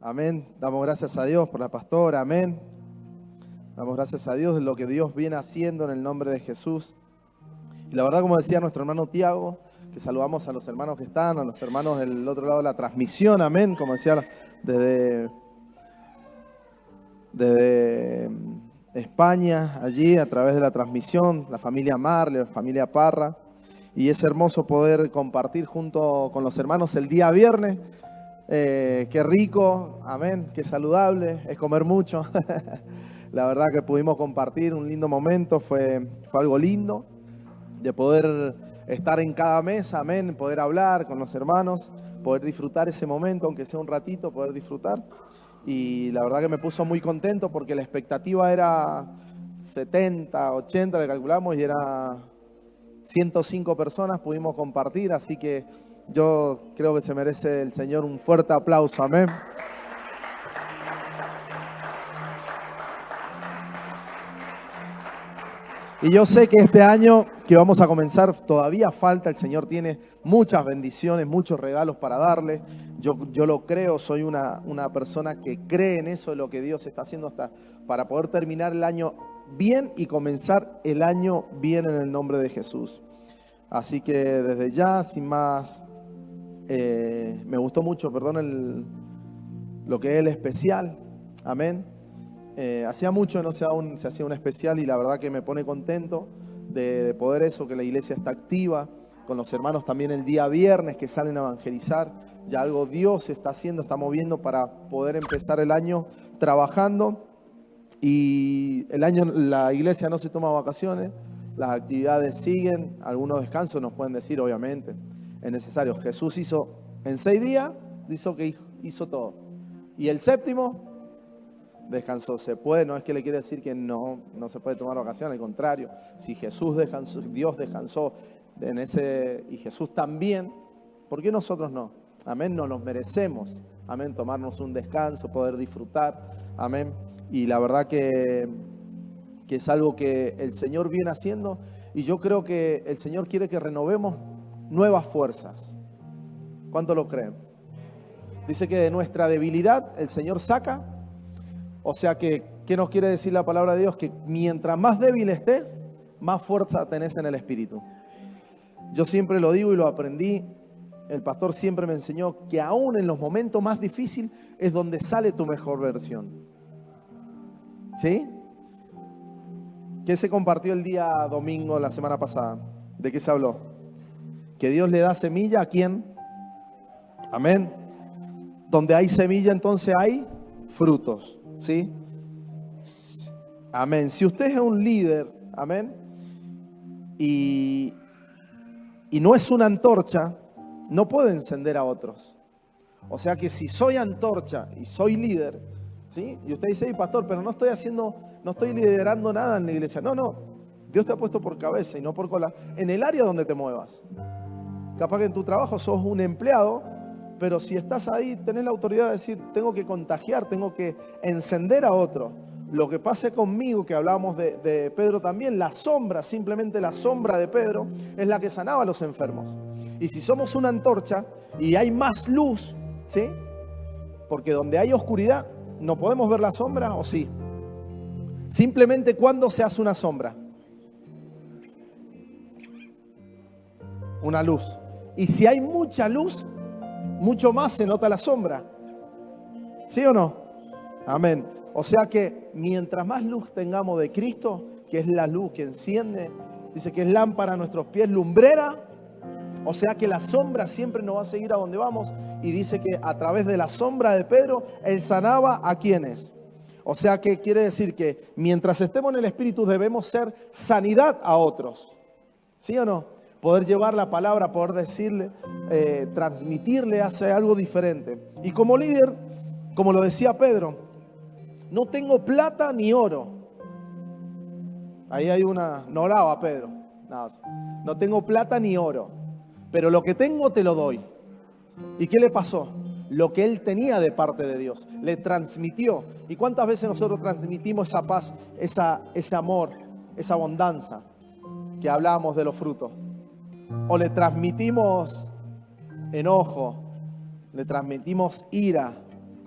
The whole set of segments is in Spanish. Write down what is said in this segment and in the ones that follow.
Amén. Damos gracias a Dios por la pastora. Amén. Damos gracias a Dios de lo que Dios viene haciendo en el nombre de Jesús. Y la verdad, como decía nuestro hermano Tiago, que saludamos a los hermanos que están, a los hermanos del otro lado de la transmisión. Amén. Como decía, desde España, allí a través de la transmisión, la familia Marley, la familia Parra. Y es hermoso poder compartir junto con los hermanos el día viernes. Qué rico, amén, qué saludable, es comer mucho. La verdad que pudimos compartir un lindo momento, fue algo lindo de poder estar en cada mesa, amén, poder hablar con los hermanos, poder disfrutar ese momento, aunque sea un ratito, poder disfrutar. Y la verdad que me puso muy contento porque la expectativa era 70, 80, le calculamos, y era 105 personas, pudimos compartir, así que yo creo que se merece el Señor un fuerte aplauso, amén. Y yo sé que este año que vamos a comenzar todavía falta, el Señor tiene muchas bendiciones, muchos regalos para darle. Yo lo creo, soy una persona que cree en eso, de lo que Dios está haciendo hasta para poder terminar el año bien y comenzar el año bien en el nombre de Jesús. Así que desde ya, sin más, me gustó mucho, perdón, lo que es el especial, amén. Hacía mucho no se hacía un especial y la verdad que me pone contento de poder eso, que la iglesia está activa, con los hermanos también el día viernes que salen a evangelizar. Ya algo Dios está haciendo, está moviendo para poder empezar el año trabajando. Y la iglesia no se toma vacaciones, las actividades siguen, algunos descansos nos pueden decir, obviamente, es necesario. Jesús hizo en 6 días, hizo que hizo todo. Y el séptimo descansó. Se puede, no es que le quiere decir que no se puede tomar vacaciones, al contrario. Si Jesús descansó, Dios descansó en ese, y Jesús también, ¿por qué nosotros no? Amén, nos los merecemos. Amén, tomarnos un descanso, poder disfrutar. Amén. Y la verdad que es algo que el Señor viene haciendo. Y yo creo que el Señor quiere que renovemos nuevas fuerzas. ¿Cuánto lo creen? Dice que de nuestra debilidad el Señor saca. O sea que, ¿qué nos quiere decir la palabra de Dios? Que mientras más débil estés, más fuerza tenés en el Espíritu. Yo siempre lo digo y lo aprendí. El pastor siempre me enseñó que aún en los momentos más difíciles es donde sale tu mejor versión. ¿Sí? ¿Qué se compartió el día domingo, la semana pasada? ¿De qué se habló? Que Dios le da semilla a ¿quién? Amén. Donde hay semilla, entonces hay frutos. ¿Sí? Amén. Si usted es un líder, amén, y no es una antorcha, no puede encender a otros. O sea que si soy antorcha y soy líder, ¿sí? Y usted dice, hey, pastor, pero no estoy liderando nada en la iglesia. No, Dios te ha puesto por cabeza y no por cola, en el área donde te muevas. Capaz que en tu trabajo sos un empleado, pero si estás ahí, tenés la autoridad de decir, tengo que contagiar, tengo que encender a otro. Lo que pase conmigo, que hablábamos de Pedro también, la sombra, simplemente la sombra de Pedro, es la que sanaba a los enfermos. Y si somos una antorcha y hay más luz, ¿sí? Porque donde hay oscuridad, ¿no podemos ver la sombra o sí? Simplemente cuando se hace una sombra. Una luz. Y si hay mucha luz, mucho más se nota la sombra. ¿Sí o no? Amén. O sea que mientras más luz tengamos de Cristo, que es la luz que enciende, dice que es lámpara a nuestros pies, lumbrera. O sea que la sombra siempre nos va a seguir a donde vamos. Y dice que a través de la sombra de Pedro, él sanaba a quienes. O sea que quiere decir que mientras estemos en el Espíritu debemos ser sanidad a otros. ¿Sí o no? Poder llevar la palabra, poder decirle, transmitirle, hace algo diferente. Y como líder, como lo decía Pedro, no tengo plata ni oro. Ahí hay no oraba Pedro. No tengo plata ni oro, pero lo que tengo te lo doy. ¿Y qué le pasó? Lo que él tenía de parte de Dios, le transmitió. ¿Y cuántas veces nosotros transmitimos esa paz, ese amor, esa abundancia que hablábamos de los frutos? O le transmitimos enojo, le transmitimos ira,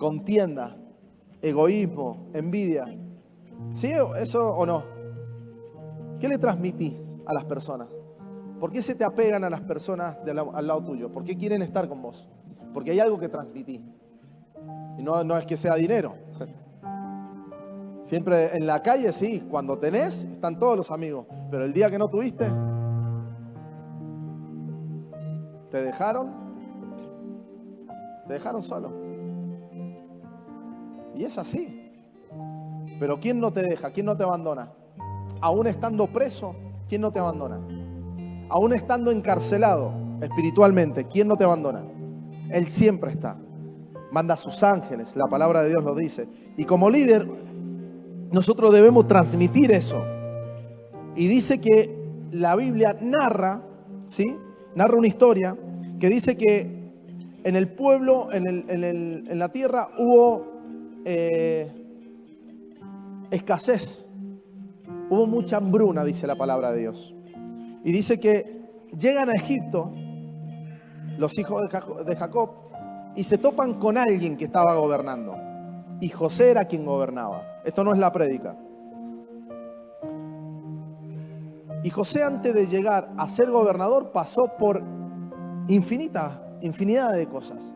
contienda, egoísmo, envidia. ¿Sí eso o no? ¿Qué le transmitís a las personas? ¿Por qué se te apegan a las personas al lado tuyo? ¿Por qué quieren estar con vos? Porque hay algo que transmitís. Y no es que sea dinero. Siempre en la calle sí, cuando tenés, están todos los amigos. Pero el día que no tuviste, te dejaron solo. Y es así. Pero ¿quién no te deja? ¿Quién no te abandona? Aún estando preso, ¿quién no te abandona? Aún estando encarcelado espiritualmente, ¿quién no te abandona? Él siempre está. Manda a sus ángeles, la palabra de Dios lo dice. Y como líder, nosotros debemos transmitir eso. Y dice que la Biblia narra, ¿sí? Narra una historia que dice que en el pueblo, en la tierra, hubo escasez. Hubo mucha hambruna, dice la palabra de Dios. Y dice que llegan a Egipto los hijos de Jacob y se topan con alguien que estaba gobernando. Y José era quien gobernaba. Esto no es la prédica. Y José, antes de llegar a ser gobernador, pasó por infinidad de cosas.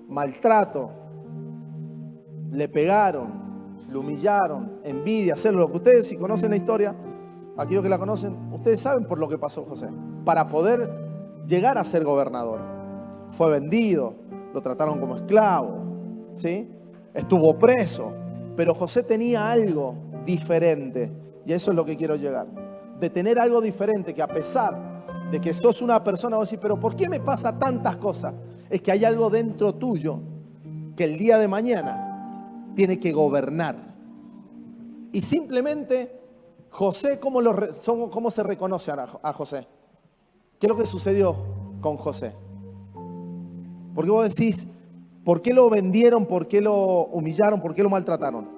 Maltrato, le pegaron, lo humillaron, envidia, hacerlo. Lo que ustedes, si conocen la historia, aquellos que la conocen, ustedes saben por lo que pasó José. Para poder llegar a ser gobernador. Fue vendido, lo trataron como esclavo, ¿sí? Estuvo preso. Pero José tenía algo diferente. Y a eso es lo que quiero llegar. De tener algo diferente, que a pesar de que sos una persona, vos decís, pero ¿por qué me pasa tantas cosas? Es que hay algo dentro tuyo que el día de mañana tiene que gobernar. Y simplemente José, ¿cómo se reconoce a José? ¿Qué es lo que sucedió con José? Porque vos decís, ¿por qué lo vendieron? ¿Por qué lo humillaron? ¿Por qué lo maltrataron?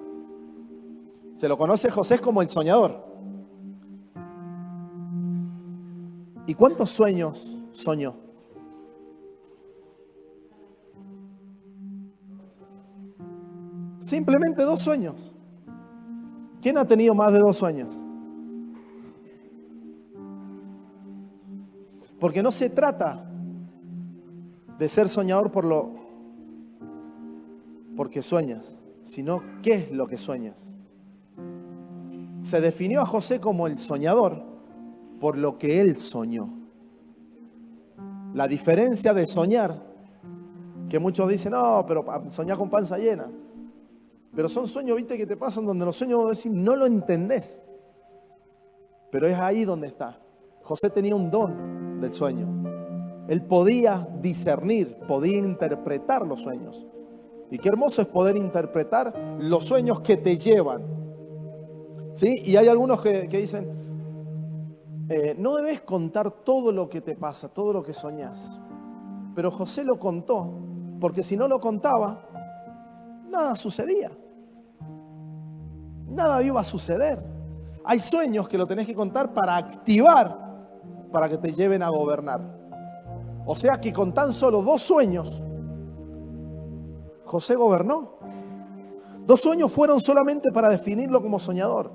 Se lo conoce José como el soñador. ¿Y cuántos sueños soñó? Simplemente 2 sueños. ¿Quién ha tenido más de 2 sueños? Porque no se trata de ser soñador porque sueñas, sino qué es lo que sueñas. Se definió a José como el soñador por lo que él soñó. La diferencia de soñar, que muchos dicen, no, pero soñar con panza llena. Pero son sueños, viste, que te pasan donde los sueños, vos decís, no lo entendés. Pero es ahí donde está. José tenía un don del sueño. Él podía discernir, podía interpretar los sueños. Y qué hermoso es poder interpretar los sueños que te llevan. ¿Sí? Y hay algunos que dicen, no debes contar todo lo que te pasa, todo lo que soñás. Pero José lo contó, porque si no lo contaba, nada sucedía. Nada iba a suceder. Hay sueños que lo tenés que contar para activar, para que te lleven a gobernar. O sea que con tan solo 2 sueños, José gobernó. 2 sueños fueron solamente para definirlo como soñador.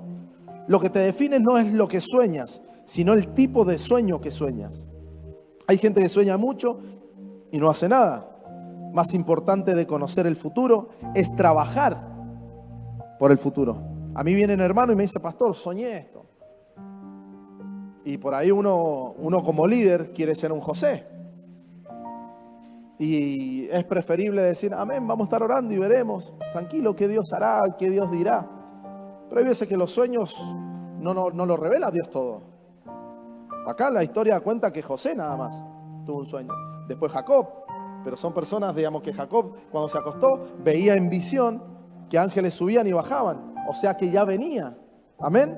Lo que te define no es lo que sueñas, sino el tipo de sueño que sueñas. Hay gente que sueña mucho y no hace nada. Más importante de conocer el futuro es trabajar por el futuro. A mí vienen hermanos y me dicen, pastor, soñé esto. Y por ahí uno como líder quiere ser un José. Y es preferible decir, amén, vamos a estar orando y veremos. Tranquilo, qué Dios hará, qué Dios dirá. Pero hay veces que los sueños no lo revela Dios todo. Acá la historia cuenta que José nada más tuvo un sueño. Después Jacob. Pero son personas, digamos, que Jacob cuando se acostó veía en visión que ángeles subían y bajaban. O sea que ya venía. Amén.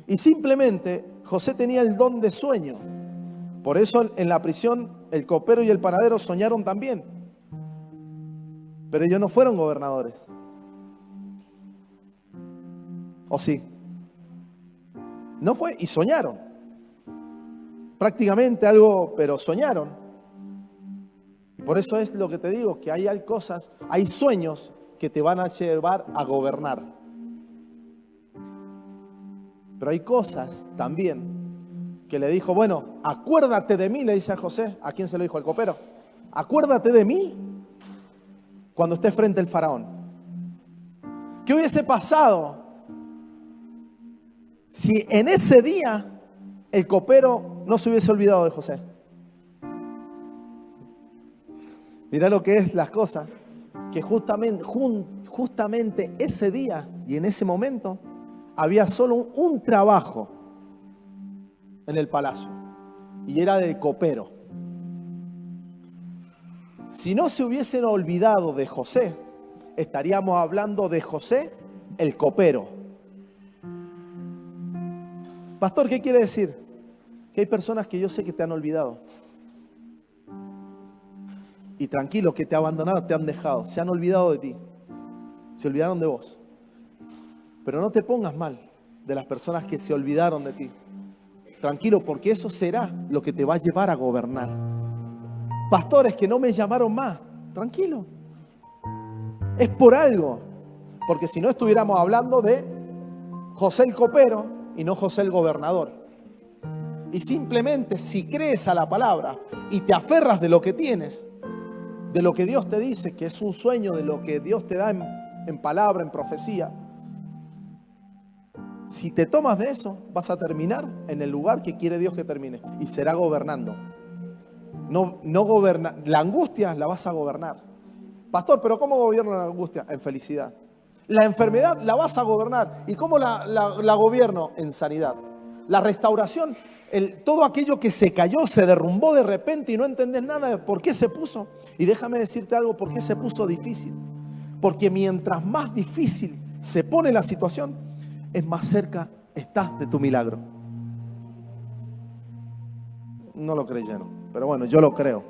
Y simplemente José tenía el don de sueño. Por eso en la prisión el copero y el panadero soñaron también. Pero ellos no fueron gobernadores. ¿O sí? No fue, y soñaron. Prácticamente algo, pero soñaron. Por eso es lo que te digo, que hay cosas, hay sueños que te van a llevar a gobernar. Pero hay cosas también que le dijo, bueno, acuérdate de mí, le dice a José. ¿A quién se lo dijo? Al copero. Acuérdate de mí cuando estés frente al faraón. ¿Qué hubiese pasado si en ese día el copero no se hubiese olvidado de José? Mirá lo que es las cosas, que justamente ese día y en ese momento había solo un trabajo en el palacio y era de copero. Si no se hubiesen olvidado de José, estaríamos hablando de José el copero. Pastor, ¿qué quiere decir? Que hay personas que yo sé que te han olvidado. Y tranquilo, que te han abandonado, te han dejado, se han olvidado de ti, se olvidaron de vos. Pero no te pongas mal de las personas que se olvidaron de ti. Tranquilo, porque eso será lo que te va a llevar a gobernar. Pastores que no me llamaron más, tranquilo. Es por algo, porque si no estuviéramos hablando de José el copero y no José el gobernador. Y simplemente si crees a la palabra y te aferras de lo que tienes, de lo que Dios te dice, que es un sueño, de lo que Dios te da en palabra, en profecía. Si te tomas de eso, vas a terminar en el lugar que quiere Dios que termine. Y será gobernando. No goberna. La angustia la vas a gobernar. Pastor, ¿pero cómo gobierna la angustia? En felicidad. La enfermedad la vas a gobernar. ¿Y cómo la gobierno? En sanidad. La restauración, todo aquello que se cayó, se derrumbó de repente y no entendés nada de por qué se puso. Y déjame decirte algo, ¿por qué se puso difícil? Porque mientras más difícil se pone la situación, es más cerca estás de tu milagro. No lo creyeron, pero bueno, yo lo creo.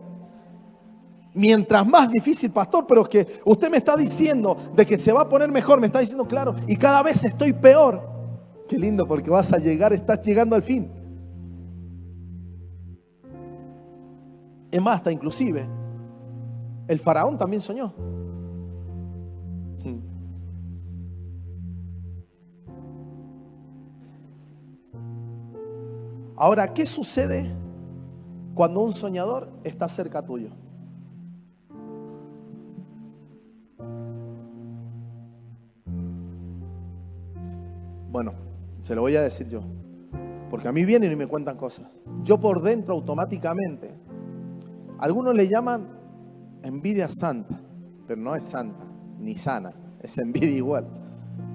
Mientras más difícil, pastor, pero es que usted me está diciendo de que se va a poner mejor, me está diciendo claro, y cada vez estoy peor. Qué lindo, porque vas a llegar, estás llegando al fin. Es más, hasta inclusive, el faraón también soñó. Ahora, ¿qué sucede cuando un soñador está cerca tuyo? Bueno, se lo voy a decir yo, porque a mí vienen y me cuentan cosas. Yo por dentro automáticamente, algunos le llaman envidia santa, pero no es santa, ni sana, es envidia igual.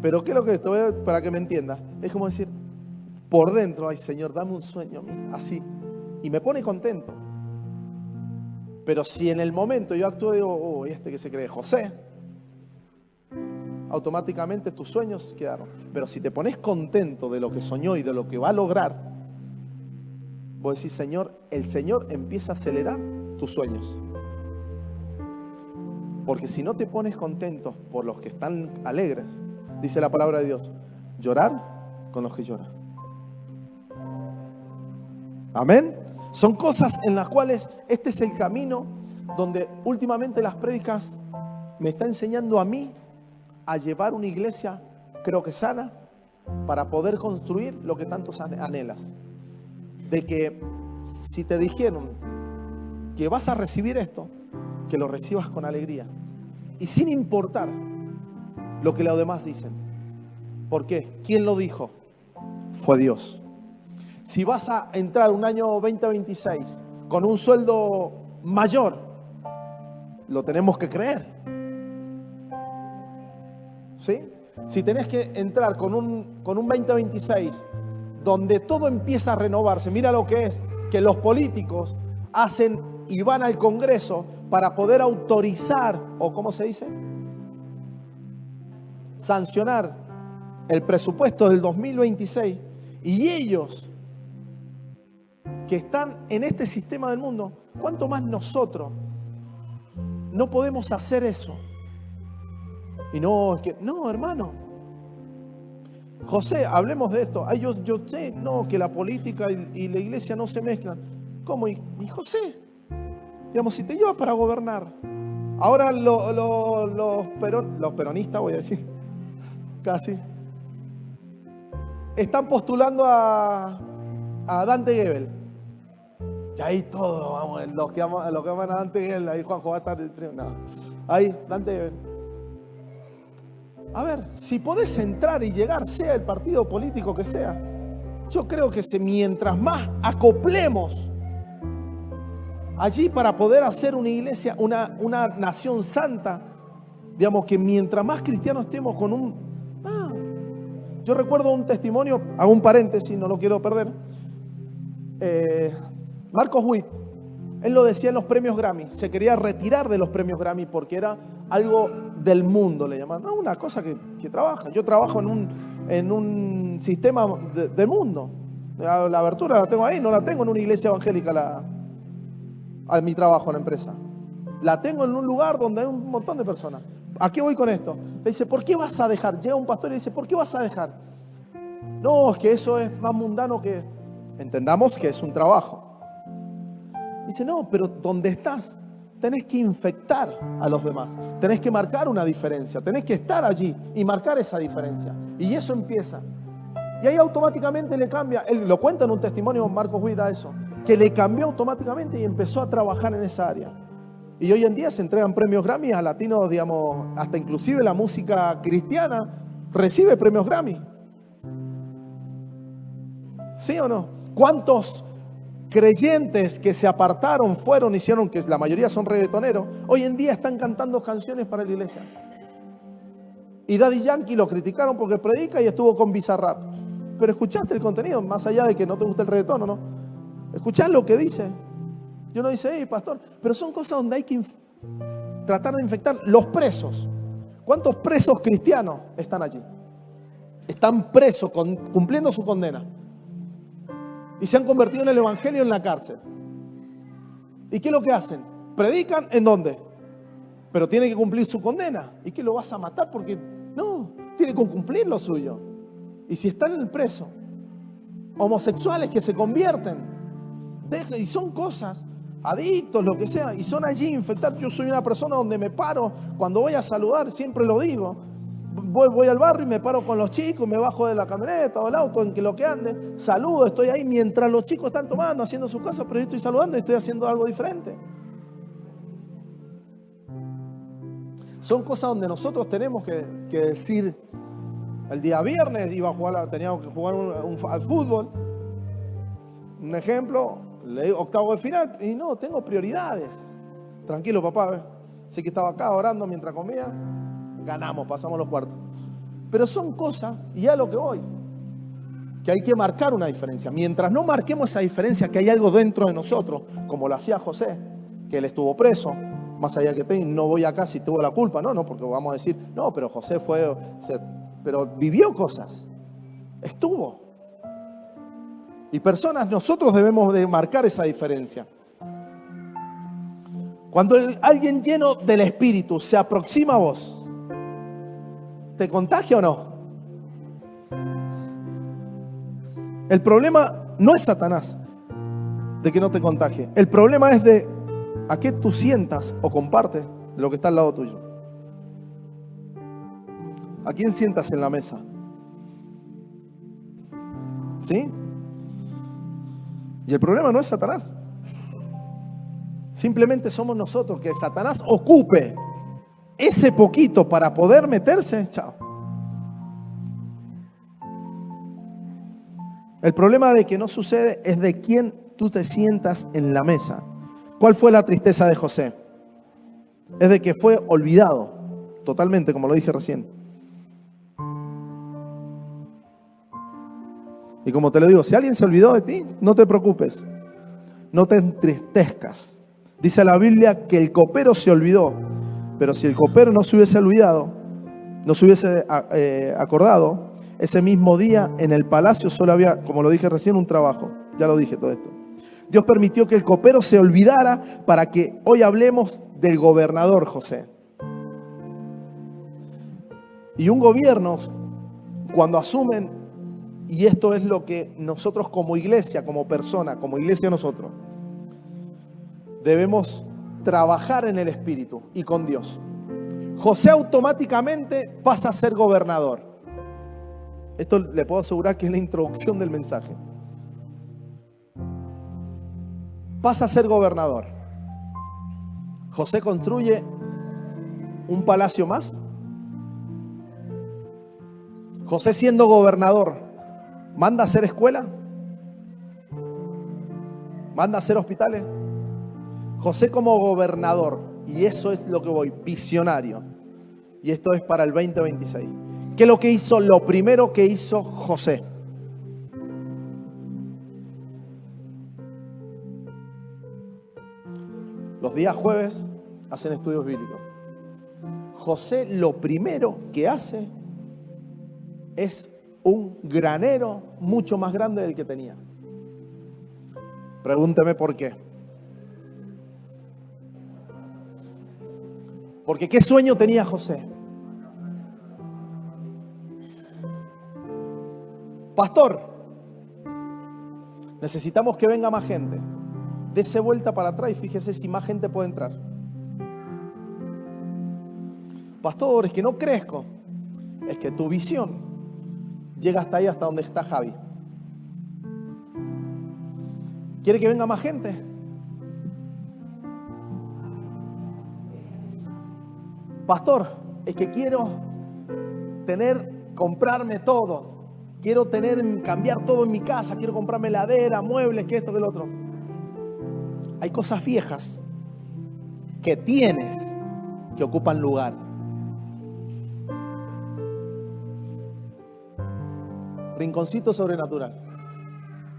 Pero ¿qué es lo que te voy a, para que me entiendas? Es como decir, por dentro, ay Señor, dame un sueño a mí, así. Y me pone contento. Pero si en el momento yo actúo y digo, oh, este que se cree José, automáticamente tus sueños quedaron. Pero si te pones contento de lo que soñó y de lo que va a lograr, vos decís, Señor, el Señor empieza a acelerar tus sueños. Porque si no te pones contento por los que están alegres, dice la palabra de Dios, llorar con los que lloran. Amén. Son cosas en las cuales este es el camino donde últimamente las prédicas me están enseñando a mí a llevar una iglesia, creo que sana, para poder construir lo que tantos anhelas. De que si te dijeron que vas a recibir esto, que lo recibas con alegría y sin importar lo que los demás dicen. ¿Por qué? ¿Quién lo dijo? Fue Dios. Si vas a entrar un año 2026 con un sueldo mayor, lo tenemos que creer. ¿Sí? Si tenés que entrar con un 2026 donde todo empieza a renovarse, mira lo que es, que los políticos hacen y van al Congreso para poder autorizar, o ¿cómo se dice? Sancionar el presupuesto del 2026, y ellos que están en este sistema del mundo, ¿cuánto más nosotros no podemos hacer eso? Y no, es que, no, hermano. José, hablemos de esto. Ay, yo sé, no, que la política y la iglesia no se mezclan. ¿Cómo? ¿Y José? Digamos, si te lleva para gobernar. Ahora los peronistas, voy a decir, casi, están postulando a Dante Gebel. Y ahí todo, vamos, los que aman a Dante Gebel, ahí Juanjo va a estar. No. Ahí, Dante Gebel. A ver, si podés entrar y llegar, sea el partido político que sea, yo creo que mientras más acoplemos allí para poder hacer una iglesia, una nación santa, digamos que mientras más cristianos estemos con yo recuerdo un testimonio, hago un paréntesis, no lo quiero perder. Marcos Witt, él lo decía en los premios Grammy, se quería retirar de los premios Grammy porque era algo del mundo, le llamaban. No, una cosa que trabaja. Yo trabajo en un sistema del mundo. La abertura la tengo ahí, no la tengo en una iglesia evangélica a mi trabajo en la empresa. La tengo en un lugar donde hay un montón de personas. ¿A qué voy con esto? Le dice, ¿por qué vas a dejar? Llega un pastor y dice, ¿por qué vas a dejar? No, es que eso es más mundano que... Entendamos que es un trabajo. Dice, no, pero donde estás, tenés que infectar a los demás. Tenés que marcar una diferencia. Tenés que estar allí y marcar esa diferencia. Y eso empieza. Y ahí automáticamente le cambia. Él lo cuenta en un testimonio, Marcos Witt, eso. Que le cambió automáticamente y empezó a trabajar en esa área. Y hoy en día se entregan premios Grammy a latinos, digamos, hasta inclusive la música cristiana recibe premios Grammy. ¿Sí o no? ¿Cuántos creyentes que se apartaron, hicieron, que la mayoría son reggaetoneros, hoy en día están cantando canciones para la iglesia? Y Daddy Yankee lo criticaron porque predica y estuvo con Bizarrap. Pero escuchaste el contenido, más allá de que no te guste el reggaetón, ¿o no? Escuchás lo que dice. Yo no dice, hey, pastor, pero son cosas donde hay que tratar de infectar. Los presos. ¿Cuántos presos cristianos están allí? Están presos, cumpliendo su condena. Y se han convertido en el evangelio en la cárcel. ¿Y qué es lo que hacen? ¿Predican en dónde? Pero tiene que cumplir su condena. ¿Y qué lo vas a matar? Porque no, tiene que cumplir lo suyo. Y si están en el preso, homosexuales que se convierten, y son cosas, adictos, lo que sea, y son allí infectados. Yo soy una persona donde me paro, cuando voy a saludar, siempre lo digo. Voy al barrio y me paro con los chicos, me bajo de la camioneta o el auto, en que lo que ande, saludo, estoy ahí mientras los chicos están tomando, haciendo sus cosas, pero yo estoy saludando y estoy haciendo algo diferente. Son cosas donde nosotros tenemos que decir, el día viernes teníamos que jugar al fútbol, un ejemplo, le digo octavo de final, y no, tengo prioridades. Tranquilo, papá, sé que estaba acá orando mientras comía. Ganamos, pasamos los cuartos. Pero son cosas, y ya lo que voy, que hay que marcar una diferencia. Mientras no marquemos esa diferencia, que hay algo dentro de nosotros, como lo hacía José, que él estuvo preso, más allá que no voy acá si tuvo la culpa, no, porque vamos a decir, no, pero José pero vivió cosas, estuvo. Y personas, nosotros debemos de marcar esa diferencia. Cuando alguien lleno del Espíritu se aproxima a vos, ¿te contagia o no? El problema no es Satanás de que no te contagie. El problema es de a qué tú sientas o compartes de lo que está al lado tuyo. ¿A quién sientas en la mesa? ¿Sí? Y el problema no es Satanás. Simplemente somos nosotros, que Satanás ocupe ese poquito para poder meterse. Chao. El problema de que no sucede es de quién tú te sientas en la mesa. ¿Cuál fue la tristeza de José? Es de que fue olvidado totalmente, como lo dije recién. Y como te lo digo, si alguien se olvidó de ti, no te preocupes, no te entristezcas. Dice la Biblia que el copero se olvidó, pero si el copero no se hubiese olvidado, no se hubiese acordado, ese mismo día en el palacio solo había, como lo dije recién, un trabajo. Ya lo dije todo esto. Dios permitió que el copero se olvidara para que hoy hablemos del gobernador José. Y un gobierno, cuando asumen, y esto es lo que nosotros como iglesia, como persona, como iglesia nosotros, debemos trabajar en el Espíritu y con Dios, José automáticamente pasa a ser gobernador. Esto le puedo asegurar que es la introducción del mensaje. Pasa a ser gobernador. José construye un palacio más. José, siendo gobernador, manda a hacer escuela, manda a hacer hospitales. José como gobernador, y eso es lo que voy, visionario. Y esto es para el 2026. ¿Qué es lo que hizo? Lo primero que hizo José. Los días jueves hacen estudios bíblicos. José lo primero que hace es un granero mucho más grande del que tenía. Pregúnteme por qué. Porque ¿qué sueño tenía José? Pastor, necesitamos que venga más gente. Dese vuelta para atrás y fíjese si más gente puede entrar. Pastor, es que no crezco. Es que tu visión llega hasta ahí, hasta donde está Javi. ¿Quiere que venga más gente? Pastor, es que quiero comprarme todo. Quiero cambiar todo en mi casa. Quiero comprarme heladera, muebles, que esto, que lo otro. Hay cosas viejas que tienes que ocupan lugar. Rinconcito sobrenatural.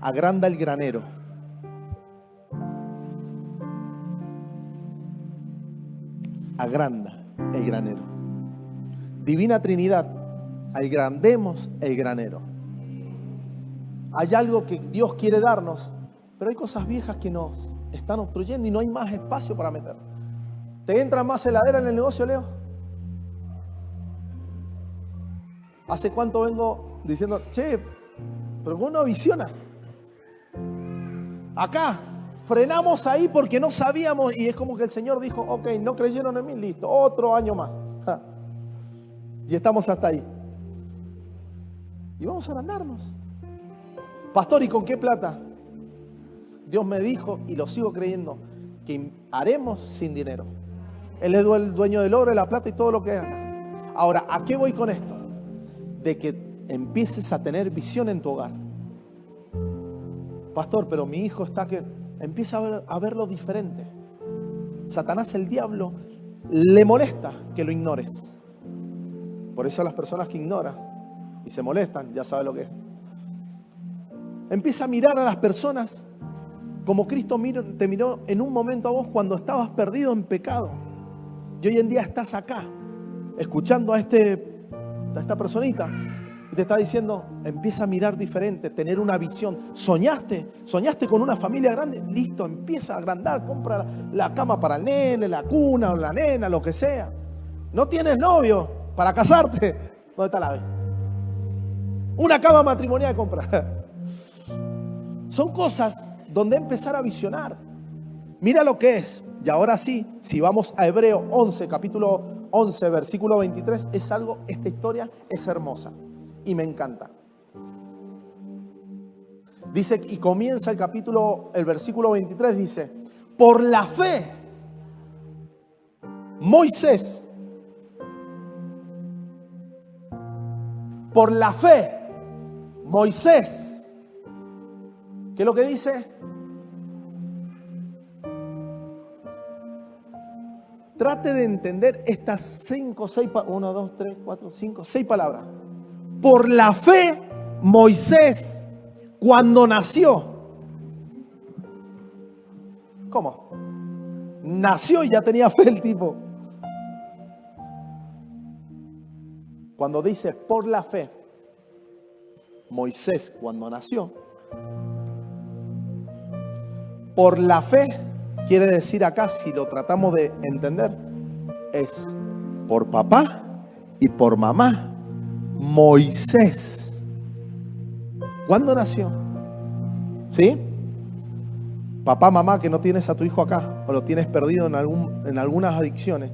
Agranda el granero. Agranda el granero. Divina Trinidad, agrandemos el granero. Hay algo que Dios quiere darnos, pero hay cosas viejas que nos están obstruyendo y no hay más espacio para meter. ¿Te entra más heladera en el negocio, Leo? ¿Hace cuánto vengo diciendo, che, pero uno visiona? Acá frenamos ahí porque no sabíamos y es como que el Señor dijo, ok, no creyeron en mí, listo, otro año más. Ja. Y estamos hasta ahí. Y vamos a agrandarnos. Pastor, ¿y con qué plata? Dios me dijo, y lo sigo creyendo, que haremos sin dinero. Él es el dueño del oro, de la plata y todo lo que haga. Ahora, ¿a qué voy con esto? De que empieces a tener visión en tu hogar. Pastor, pero mi hijo está que... Empieza a verlo diferente. Satanás, el diablo, le molesta que lo ignores. Por eso a las personas que ignoran y se molestan, ya sabe lo que es. Empieza a mirar a las personas como Cristo te miró en un momento a vos cuando estabas perdido en pecado. Y hoy en día estás acá, escuchando a esta personita. Y te está diciendo, empieza a mirar diferente, tener una visión. ¿Soñaste con una familia grande? Listo, empieza a agrandar. Compra la cama para el nene, la cuna o la nena, lo que sea. ¿No tienes novio para casarte? ¿Dónde está la vez? Una cama matrimonial compra. Son cosas donde empezar a visionar. Mira lo que es. Y ahora sí, si vamos a Hebreo 11, capítulo 11, versículo 23, esta historia es hermosa y me encanta. Dice, y comienza el versículo 23, dice, por la fe, Moisés, por la fe, Moisés, ¿qué es lo que dice? Trate de entender estas 5, 6, 1, 2, 3, 4, 5, 6 palabras. Por la fe, Moisés, cuando nació. ¿Cómo? Nació y ya tenía fe el tipo. Cuando dice por la fe, Moisés cuando nació, por la fe quiere decir acá, si lo tratamos de entender, es por papá y por mamá. Moisés, ¿cuándo nació? ¿Sí? Papá, mamá, que no tienes a tu hijo acá o lo tienes perdido en algunas adicciones.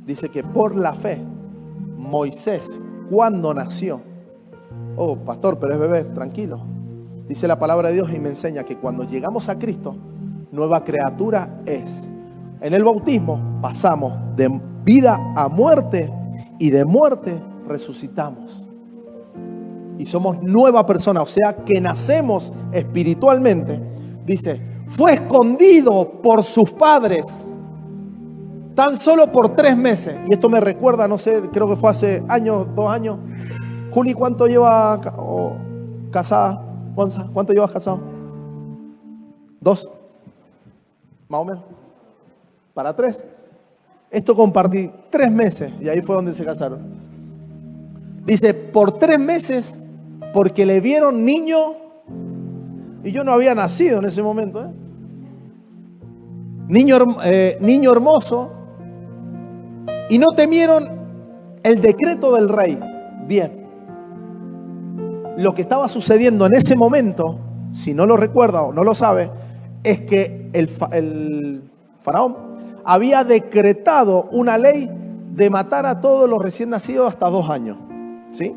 Dice que por la fe, Moisés, cuando nació, oh, pastor, pero es bebé, tranquilo. Dice la palabra de Dios y me enseña que cuando llegamos a Cristo, nueva criatura es. En el bautismo pasamos de vida a muerte y de muerte resucitamos. Y somos nueva persona, o sea que nacemos espiritualmente. Dice, fue escondido por sus padres tan solo por 3 meses. Y esto me recuerda, no sé, creo que fue hace años, 2 años. Juli, ¿cuánto lleva casada? Gonza, ¿cuánto llevas casado? 2, más o menos. Para 3. Esto compartí 3 meses y ahí fue donde se casaron. Dice, por 3 meses, porque le vieron niño y yo no había nacido en ese momento. Niño hermoso, y no temieron el decreto del rey. Bien. Lo que estaba sucediendo en ese momento, si no lo recuerda o no lo sabe, es que el faraón había decretado una ley de matar a todos los recién nacidos hasta 2 años. ¿Sí?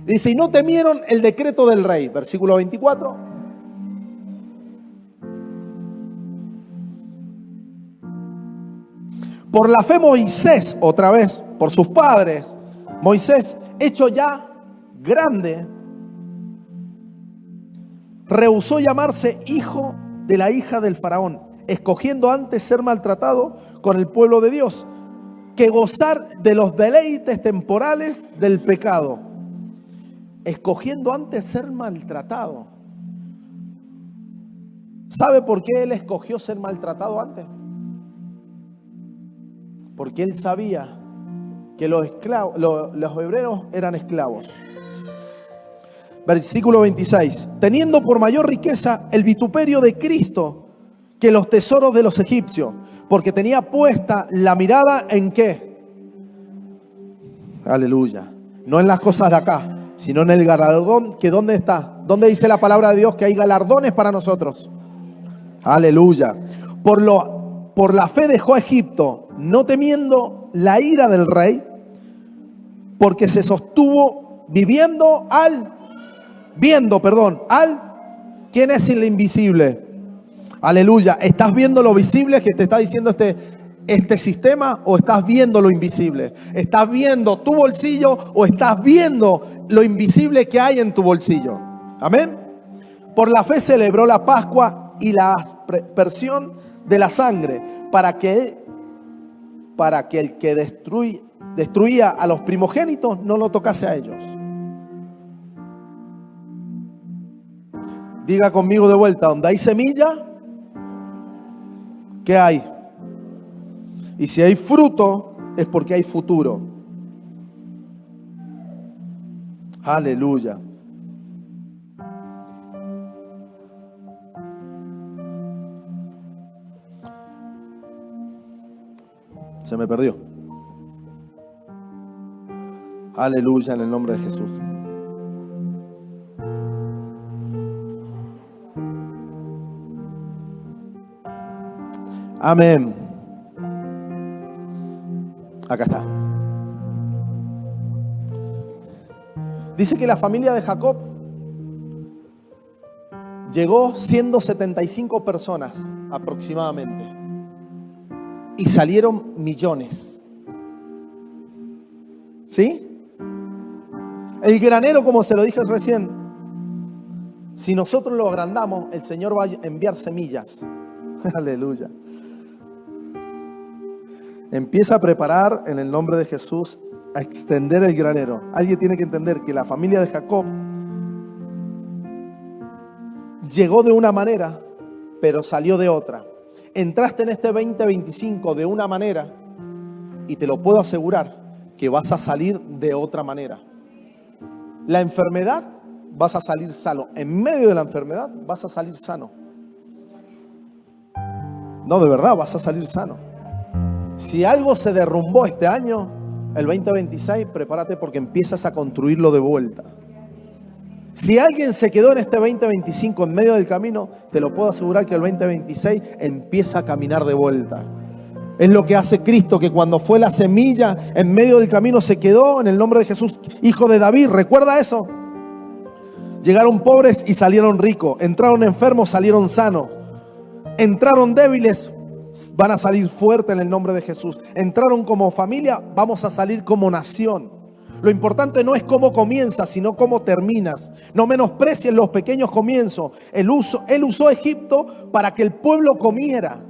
Dice, y no temieron el decreto del rey. Versículo 24. Por la fe Moisés, otra vez, por sus padres, Moisés, hecho ya grande, rehusó llamarse hijo de la hija del faraón, escogiendo antes ser maltratado con el pueblo de Dios, que gozar de los deleites temporales del pecado. Escogiendo antes ser maltratado. ¿Sabe por qué él escogió ser maltratado antes? Porque él sabía que los hebreos eran esclavos. Versículo 26. Teniendo por mayor riqueza el vituperio de Cristo que los tesoros de los egipcios, porque tenía puesta la mirada en ¿qué? Aleluya. No en las cosas de acá, sino en el galardón que ¿dónde está? ¿Dónde dice la palabra de Dios que hay galardones para nosotros? Aleluya. Por la fe dejó a Egipto, no temiendo la ira del rey, porque se sostuvo viendo al ¿quién es el invisible? Aleluya. ¿Estás viendo lo visible que te está diciendo este sistema o estás viendo lo invisible? ¿Estás viendo tu bolsillo o estás viendo lo invisible que hay en tu bolsillo? Amén. Por la fe celebró la Pascua y la aspersión de la sangre para que el que destruía a los primogénitos no lo tocase a ellos. Diga conmigo de vuelta, donde hay semilla, ¿qué hay? Y si hay fruto, es porque hay futuro. Aleluya. Se me perdió. Aleluya, en el nombre de Jesús. Amén. Acá está. Dice que la familia de Jacob llegó siendo 75 personas aproximadamente. Y salieron millones. ¿Sí? El granero, como se lo dije recién, si nosotros lo agrandamos, el Señor va a enviar semillas. Aleluya. Empieza a preparar en el nombre de Jesús a extender el granero. Alguien tiene que entender que la familia de Jacob llegó de una manera, pero salió de otra. Entraste en este 2025 de una manera y te lo puedo asegurar que vas a salir de otra manera. La enfermedad, vas a salir sano. En medio de la enfermedad vas a salir sano. No, de verdad, vas a salir sano. Si algo se derrumbó este año, el 2026, prepárate porque empiezas a construirlo de vuelta. Si alguien se quedó en este 2025 en medio del camino, te lo puedo asegurar que el 2026 empieza a caminar de vuelta. Es lo que hace Cristo, que cuando fue la semilla en medio del camino se quedó en el nombre de Jesús, hijo de David. ¿Recuerda eso? Llegaron pobres y salieron ricos. Entraron enfermos, salieron sanos. Entraron débiles, van a salir fuertes en el nombre de Jesús. Entraron como familia, vamos a salir como nación. Lo importante no es cómo comienzas, sino cómo terminas. No menosprecies los pequeños comienzos. Él usó Egipto para que el pueblo comiera.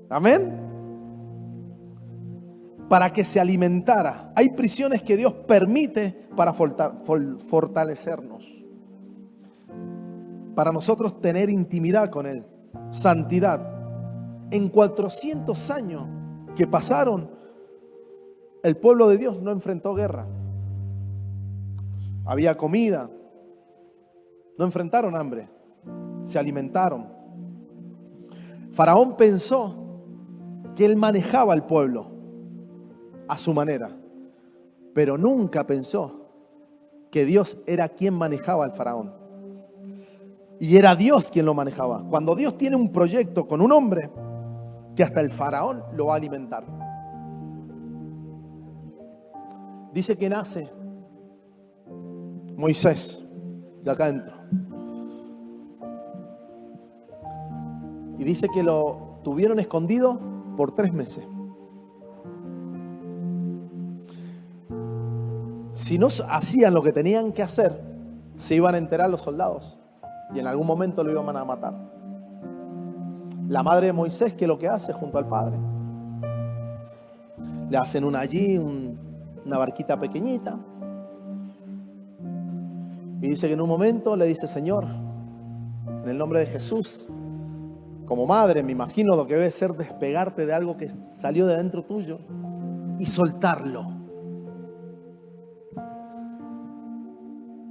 Amén. Para que se alimentara. Hay prisiones que Dios permite para fortalecernos. Para nosotros tener intimidad con Él. Santidad. En 400 años que pasaron, el pueblo de Dios no enfrentó guerra. Había comida. No enfrentaron hambre. Se alimentaron. Faraón pensó que él manejaba al pueblo a su manera, pero nunca pensó que Dios era quien manejaba al faraón. Y era Dios quien lo manejaba. Cuando Dios tiene un proyecto con un hombre, que hasta el faraón lo va a alimentar. Dice que nace Moisés, de acá adentro. Y dice que lo tuvieron escondido por 3 meses. Si no hacían lo que tenían que hacer, se iban a enterar los soldados. Y en algún momento lo iban a matar. La madre de Moisés, ¿qué es lo que hace junto al padre? Le hacen una barquita pequeñita. Y dice que en un momento le dice: Señor, en el nombre de Jesús, como madre me imagino lo que debe ser despegarte de algo que salió de dentro tuyo y soltarlo.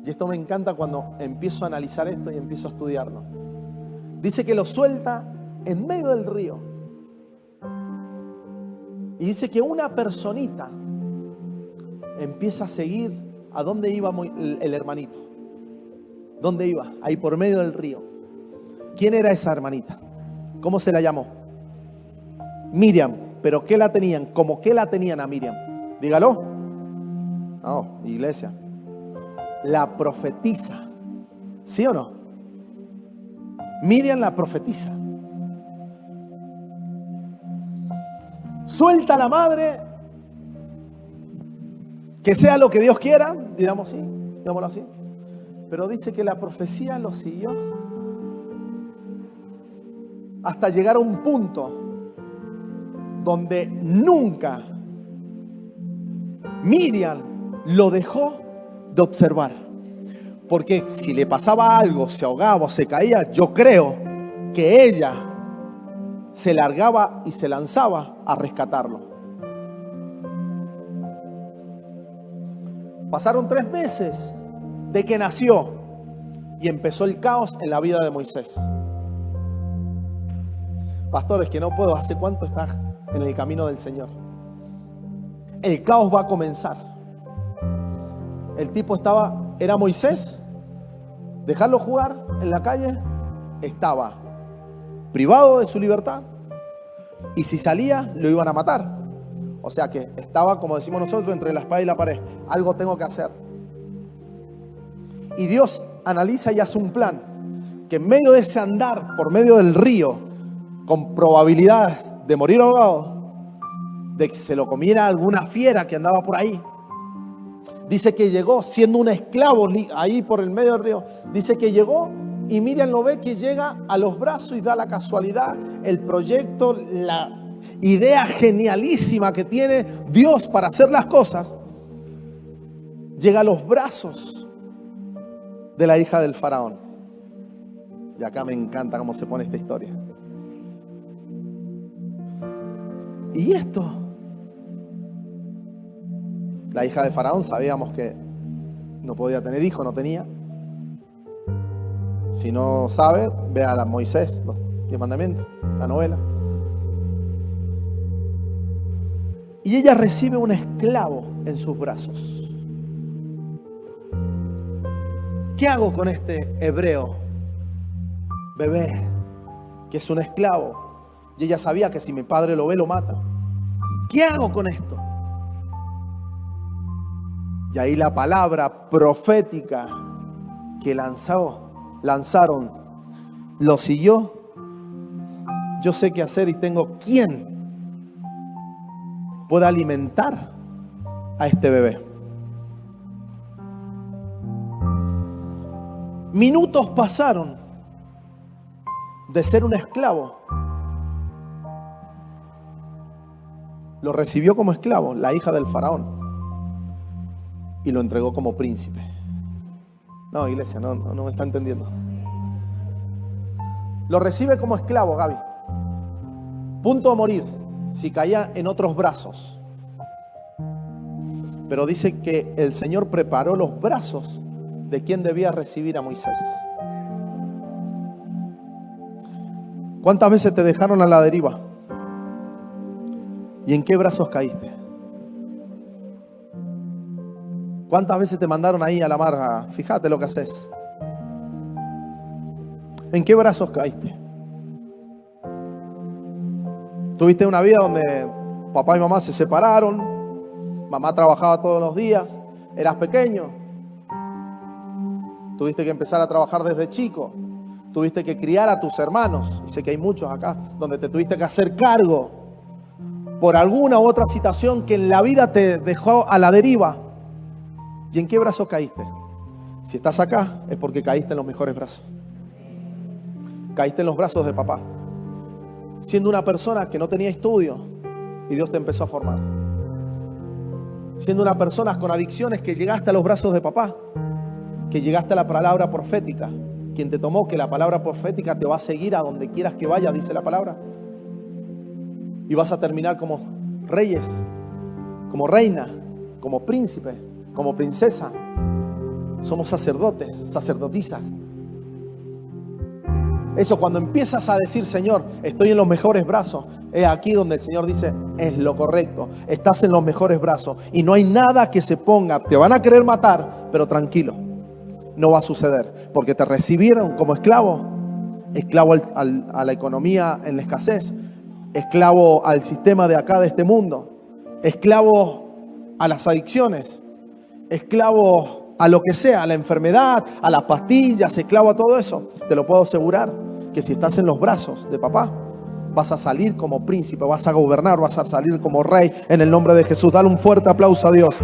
Y esto me encanta cuando empiezo a analizar esto y empiezo a estudiarlo. Dice que lo suelta en medio del río. Y dice que una personita empieza a seguir a dónde iba el hermanito. ¿Dónde iba? Ahí por medio del río. ¿Quién era esa hermanita? ¿Cómo se la llamó? Miriam. ¿Pero qué la tenían? ¿Cómo qué la tenían a Miriam? Dígalo. No, iglesia. La profetisa. ¿Sí o no? Miriam la profetiza. Suelta a la madre. Que sea lo que Dios quiera. Digámoslo así. Pero dice que la profecía lo siguió hasta llegar a un punto donde nunca Miriam lo dejó de observar. Porque si le pasaba algo, se ahogaba o se caía, yo creo que ella se largaba y se lanzaba a rescatarlo. Pasaron 3 meses de que nació y empezó el caos en la vida de Moisés. Pastores, que no puedo, ¿hace cuánto estás en el camino del Señor? El caos va a comenzar. El tipo era Moisés, dejarlo jugar en la calle, estaba privado de su libertad, y si salía lo iban a matar. O sea que estaba, como decimos nosotros, entre la espada y la pared. Algo tengo que hacer. Y Dios analiza y hace un plan, que en medio de ese andar por medio del río, con probabilidades de morir ahogado, de que se lo comiera alguna fiera que andaba por ahí. Dice que llegó siendo un esclavo ahí por el medio del río. Dice que llegó y Miriam lo ve que llega a los brazos y da la casualidad, el proyecto, la idea genialísima que tiene Dios para hacer las cosas. Llega a los brazos de la hija del faraón. Y acá me encanta cómo se pone esta historia. Y esto, la hija de faraón, sabíamos que no podía tener hijo, no tenía. Si no sabe, vea a Moisés, los 10 mandamientos, la novela. Y ella recibe un esclavo en sus brazos. ¿Qué hago con este hebreo bebé que es un esclavo? Y ella sabía que si mi padre lo ve, lo mata. ¿Qué hago con esto? Y ahí la palabra profética que lanzaron, lo siguió. Yo sé qué hacer y tengo quien pueda alimentar a este bebé. Minutos pasaron de ser un esclavo. Lo recibió como esclavo, la hija del faraón, y lo entregó como príncipe. No, iglesia, no me está entendiendo. Lo recibe como esclavo, Gaby. Punto a morir si caía en otros brazos. Pero dice que el Señor preparó los brazos de quien debía recibir a Moisés. ¿Cuántas veces te dejaron a la deriva? ¿Y en qué brazos caíste? ¿Cuántas veces te mandaron ahí a la mar? Fíjate lo que haces. ¿En qué brazos caíste? Tuviste una vida donde papá y mamá se separaron, mamá trabajaba todos los días, eras pequeño, tuviste que empezar a trabajar desde chico, tuviste que criar a tus hermanos, y sé que hay muchos acá, donde te tuviste que hacer cargo por alguna u otra situación que en la vida te dejó a la deriva. ¿Y en qué brazos caíste? Si estás acá es porque caíste en los mejores brazos. Caíste en los brazos de papá, siendo una persona que no tenía estudio y Dios te empezó a formar. Siendo una persona con adicciones que llegaste a los brazos de papá, que llegaste a la palabra profética, quien te tomó, que la palabra profética te va a seguir a donde quieras que vayas, dice la palabra. Y vas a terminar como reyes, como reina, como príncipe, como princesa. Somos sacerdotes, sacerdotisas. Eso, cuando empiezas a decir, Señor, estoy en los mejores brazos, es aquí donde el Señor dice, es lo correcto. Estás en los mejores brazos y no hay nada que se ponga. Te van a querer matar, pero tranquilo, no va a suceder. Porque te recibieron como esclavo, esclavo a la economía en la escasez, esclavo al sistema de acá, de este mundo, esclavo a las adicciones, esclavo a lo que sea, a la enfermedad, a las pastillas, esclavo a todo eso. Te lo puedo asegurar que si estás en los brazos de papá, vas a salir como príncipe, vas a gobernar, vas a salir como rey en el nombre de Jesús. Dale un fuerte aplauso a Dios.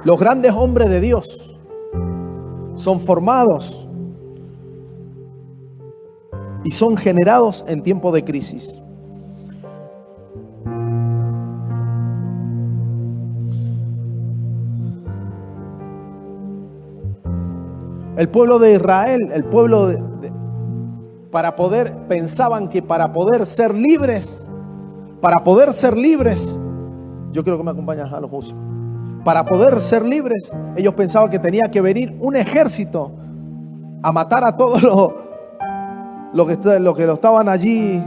Los grandes hombres de Dios son formados y son generados en tiempo de crisis. El pueblo de Israel, el pueblo pensaban que para poder ser libres, yo creo que me acompañan a los músicos. Para poder ser libres, ellos pensaban que tenía que venir un ejército a matar a todos los que lo estaban allí,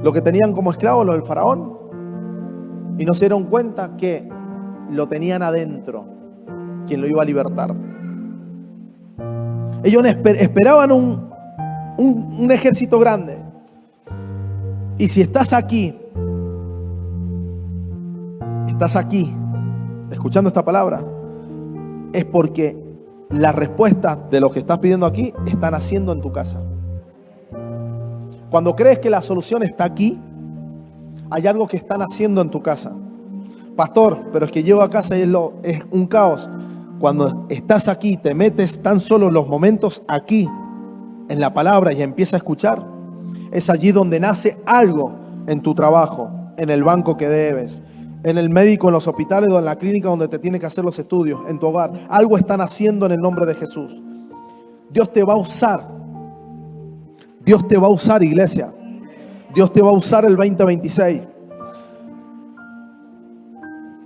lo que tenían como esclavos, los del faraón, y no se dieron cuenta que lo tenían adentro, quien lo iba a libertar. Ellos esperaban un ejército grande. Y si estás aquí, escuchando esta palabra, es porque las respuestas de lo que estás pidiendo aquí están haciendo en tu casa. Cuando crees que la solución está aquí, hay algo que están haciendo en tu casa. Pastor, pero es que llego a casa y es un caos. Cuando estás aquí, te metes tan solo los momentos aquí en la palabra y empiezas a escuchar, es allí donde nace algo en tu trabajo, en el banco que debes, en el médico, en los hospitales o en la clínica donde te tienen que hacer los estudios, en tu hogar. Algo están haciendo en el nombre de Jesús. Dios te va a usar. Dios te va a usar, iglesia. Dios te va a usar el 2026.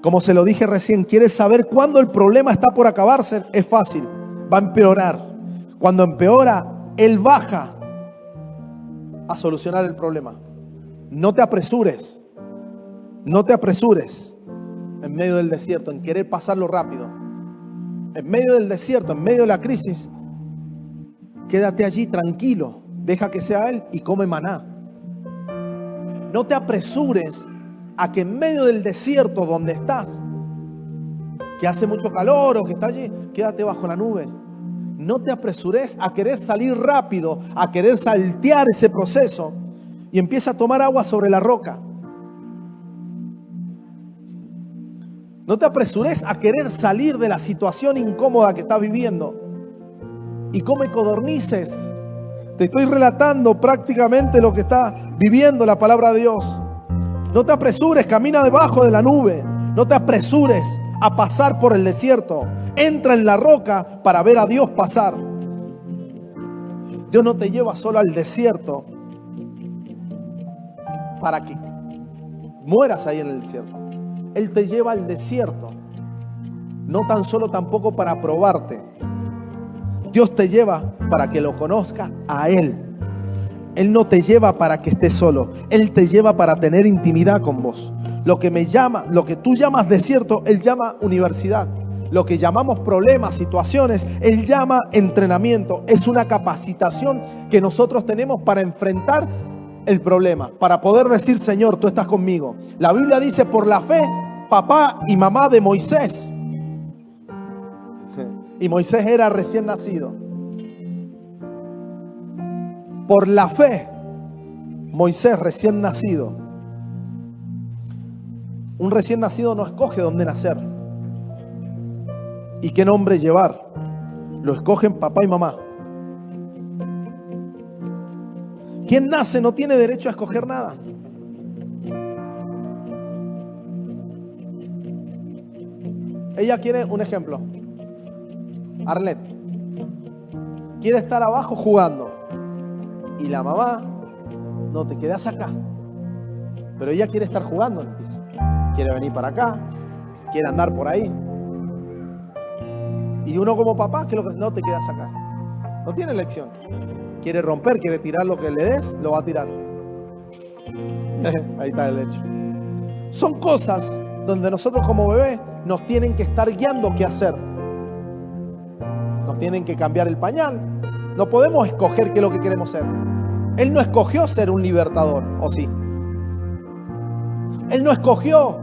Como se lo dije recién, ¿quieres saber cuándo el problema está por acabarse? Es fácil, va a empeorar. Cuando empeora, Él baja a solucionar el problema. No te apresures. No te apresures en medio del desierto, en querer pasarlo rápido. En medio del desierto, en medio de la crisis, quédate allí tranquilo. Deja que sea Él y come maná. No te apresures a que en medio del desierto donde estás, que hace mucho calor o que está allí, quédate bajo la nube. No te apresures a querer salir rápido, a querer saltear ese proceso y empieza a tomar agua sobre la roca. No te apresures a querer salir de la situación incómoda que estás viviendo y come codornices. Te estoy relatando prácticamente lo que está viviendo la palabra de Dios. No te apresures, camina debajo de la nube. No te apresures a pasar por el desierto. Entra en la roca para ver a Dios pasar. Dios no te lleva solo al desierto para que mueras ahí en el desierto. Él te lleva al desierto, no tan solo tampoco para probarte. Dios te lleva para que lo conozcas a Él. Él no te lleva para que estés solo. Él te lleva para tener intimidad con vos. Lo que tú llamas desierto, Él llama universidad. Lo que llamamos problemas, situaciones, Él llama entrenamiento. Es una capacitación que nosotros tenemos para enfrentar el problema, para poder decir: Señor, tú estás conmigo. La Biblia dice: por la fe, papá y mamá de Moisés. Y Moisés era recién nacido. Por la fe, Moisés recién nacido. Un recién nacido no escoge dónde nacer y qué nombre llevar. Lo escogen papá y mamá. Quien nace no tiene derecho a escoger nada. Ella quiere, un ejemplo, Arlet quiere estar abajo jugando y la mamá: no, te quedas acá. Pero ella quiere estar jugando en el piso, quiere venir para acá, quiere andar por ahí. Y uno como papá, ¿qué es lo que? No, te quedas acá. No tiene elección. Quiere romper, quiere tirar lo que le des, lo va a tirar. Ahí está el hecho. Son cosas donde nosotros como bebés nos tienen que estar guiando qué hacer. Nos tienen que cambiar el pañal. No podemos escoger qué es lo que queremos ser. Él no escogió ser un libertador, ¿o sí? Él no escogió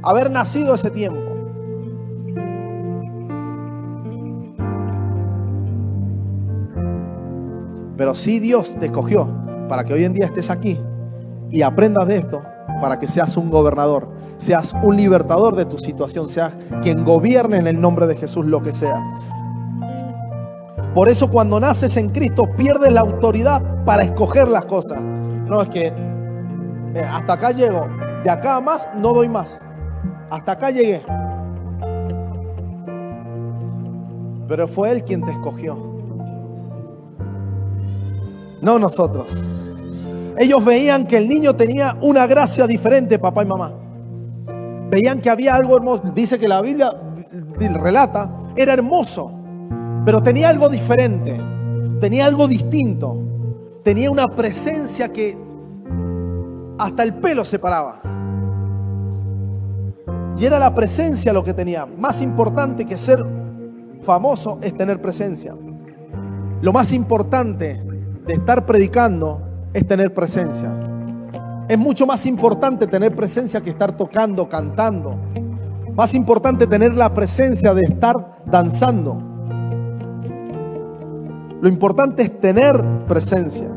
haber nacido ese tiempo. Pero sí, Dios te escogió para que hoy en día estés aquí y aprendas de esto, para que seas un gobernador, seas un libertador de tu situación, seas quien gobierne en el nombre de Jesús lo que sea. Por eso cuando naces en Cristo pierdes la autoridad para escoger las cosas. No, es que hasta acá llego, de acá a más no doy más, hasta acá llegué. Pero fue Él quien te escogió, no nosotros. Ellos veían que el niño tenía una gracia diferente, papá y mamá. Veían que había algo hermoso. Dice que la Biblia relata, era hermoso, pero tenía algo diferente, tenía algo distinto, tenía una presencia que hasta el pelo se paraba. Y era la presencia lo que tenía. Más importante que ser famoso es tener presencia. Lo más importante de estar predicando es tener presencia. Es mucho más importante tener presencia que estar tocando, cantando. Más importante tener la presencia de estar danzando. Lo importante es tener presencia.